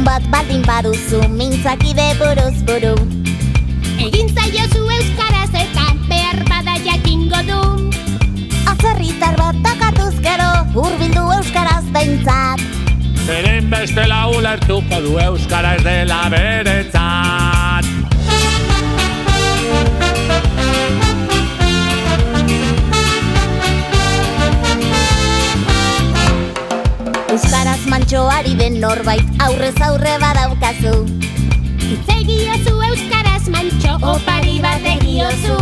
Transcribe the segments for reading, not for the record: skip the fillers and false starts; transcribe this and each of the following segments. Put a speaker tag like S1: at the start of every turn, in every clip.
S1: bat baldin baduzu, mintzakide buruz buru.
S2: Egin zaiozu euskaraz eta behar bada jakingo du.
S1: Atzerritar bat dakatuz gero, hurbildu euskaraz behintzat.
S3: Zeren bestela ulertuko du euskara ez dela beretzat.
S1: Euskaraz mantxoari den norbait aurrez aurre badaukazu.
S2: Itzegiozu euskaraz mantxo opari bat egiozu.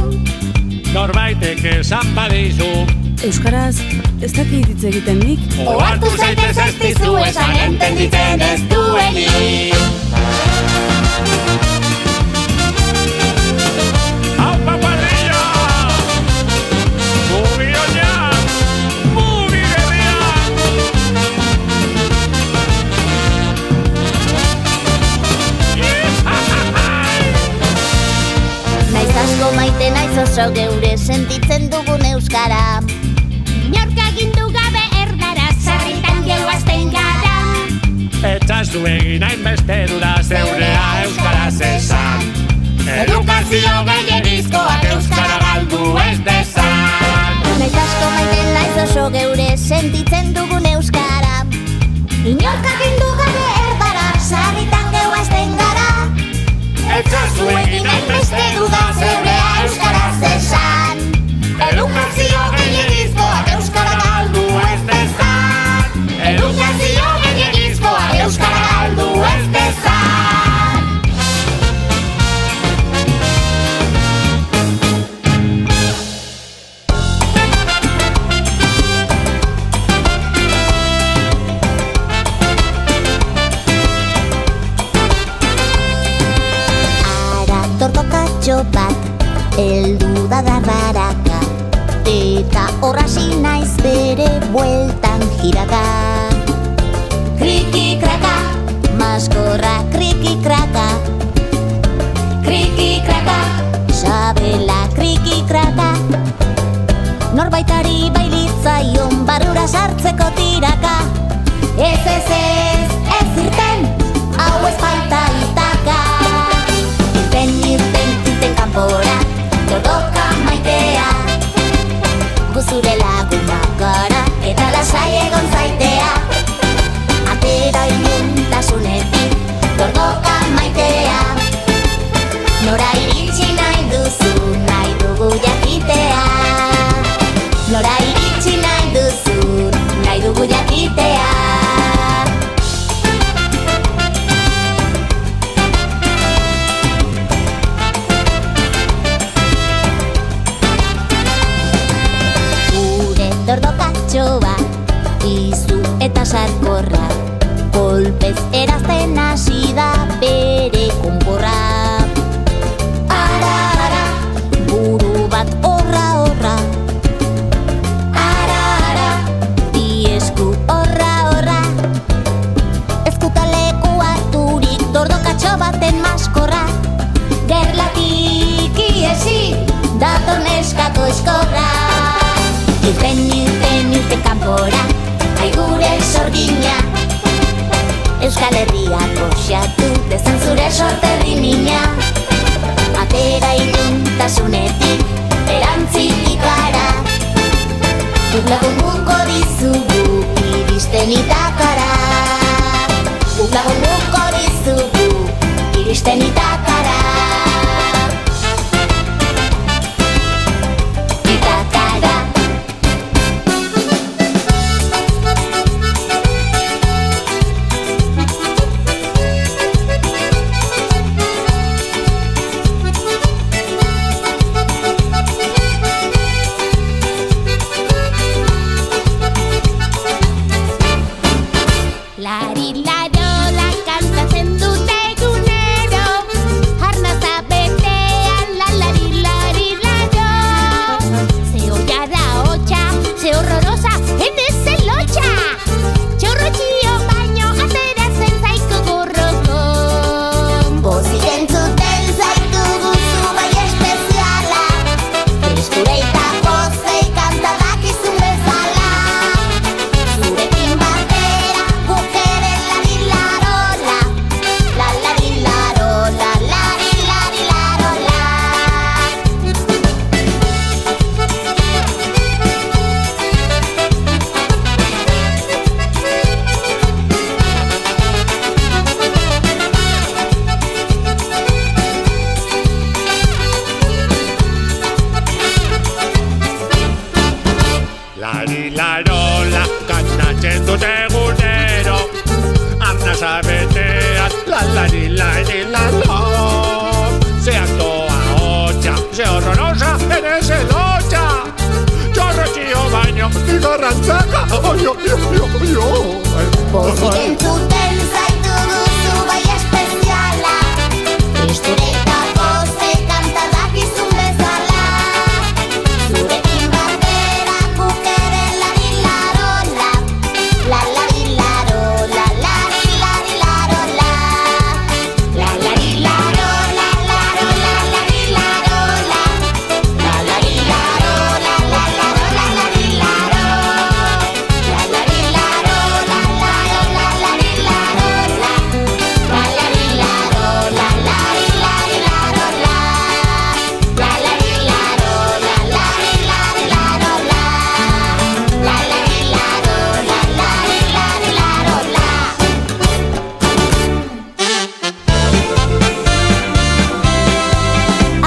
S3: Norbaitek esan badizu,
S4: Euskaraz ez dakit hitz egiten nik.
S2: Ohartu zaitez ez dizu esan entenditzen ez duenik.
S3: ¡Aupa cuadrilla! ¡Mugi oña! ¡Mugi guerrilla!
S1: Naiz asko maite naiz oso geure sentitzen dugun euskara.
S2: Inork agindu gabe erdara, sarritan gehuazten gara.
S3: Etxazu egin hainbeste duda zeurea euskaraz esan. Edukazio gehienizkoak euskara galdu ez dezan.
S1: Naiz asko maite naiz oso geure sentitzen dugun euskara. Inork agindu gabe erdara, sarritan gehuazten gara.
S3: Etxazu egin hainbeste duda zeurea euskaraz esan. Edukazio gehienizkoak euskara galdu ez dezan. Edukazio gehienizkoak euskara galdu ez dezan.
S1: Ara tordokatxo bat, heldu da dardaraka, eta horrasi naiz bere bueltan jiraka. Kriki-kraka, maskorra kriki-kraka. Kriki-kraka, sabela kriki-kraka. Norbaitari bailitzaion barrura sartzeko tiraka. Ez irten, hau ez baita itaka. Irten kanpora, tordoka maitea. Guzure lagunak gara, eta lasai egon zaitea. Atera iluntasunetik, tordoka maitea. Nora iritsi nahi duzu, nahi dugu jakitea. Nora iritsi nahi duzu, nahi dugu jakitea. Tordokatxoa, izu eta sarkorra, kolpez erazten hasi da bere konporra. Ara, buru bat horra, ara, bi esku horra. Ezkutaleku harturik tordokatxo baten maskorra. Gerlatik iesi, dator neskako eskorra. Irten kanpora, aigure sorgina. Euskal Herriak goxatu dezan zure sorterri mina. Atera iluntasunetik, erantzitik gara. Guk lagunduko dizugu, iristen itakara. Guk lagunduko dizugu, iristen itakara.
S2: Lari larola kantatzen dute egunero.
S3: Arrantzaka!
S1: Pozik entzuten zaitu duzu bai espeziala, tristuretako ze kanta dakizun bezala. Zurekin batera guk ere lari-larola, la-lari-larola, lari-lari-larola. La-lari-larola, larola, lari-larola, la-lari-larola, la-larola, lari-laro.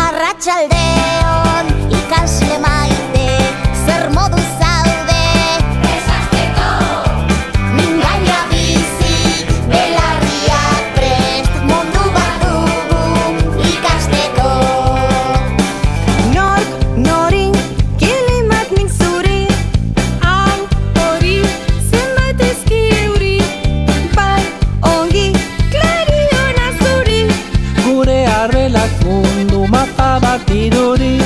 S1: Arratsaldeon, ikasle maite, zer modu zaude? Presasteko! Mingaina bizi, belarriak prest, mundu bat dugu ikasteko.
S5: Nork, nori, kilimak nik zuri. Hau, hori, zenbat ezki euri. Bai, ongi, klariona zuri.
S6: Gure arbelak mundu mapa bat iduri.